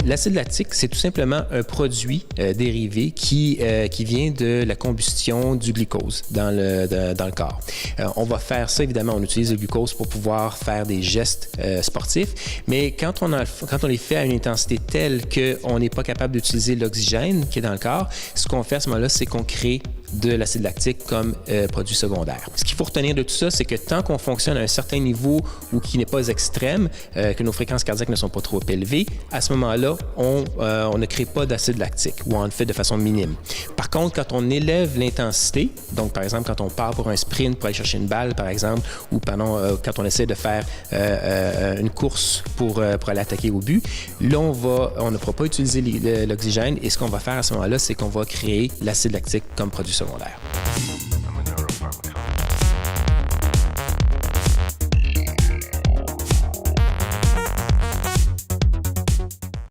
L'acide lactique, c'est tout simplement un produit dérivé qui vient de la combustion du glucose dans le corps. On va faire ça, évidemment, on utilise le glucose pour pouvoir faire des gestes sportifs, mais quand on les fait à une intensité telle qu'on n'est pas capable d'utiliser l'oxygène qui est dans le corps, ce qu'on fait à ce moment-là, c'est qu'on crée de l'acide lactique comme produit secondaire. Ce qu'il faut retenir de tout ça, c'est que tant qu'on fonctionne à un certain niveau ou qui n'est pas extrême, que nos fréquences cardiaques ne sont pas trop élevées, à ce moment-là, on ne crée pas d'acide lactique ou on le fait de façon minime. Par contre, quand on élève l'intensité, donc par exemple quand on part pour un sprint pour aller chercher une balle, par exemple, ou quand on essaie de faire une course pour aller attaquer au but, là on ne pourra pas utiliser l'oxygène et ce qu'on va faire à ce moment-là, c'est qu'on va créer l'acide lactique comme produit secondaire.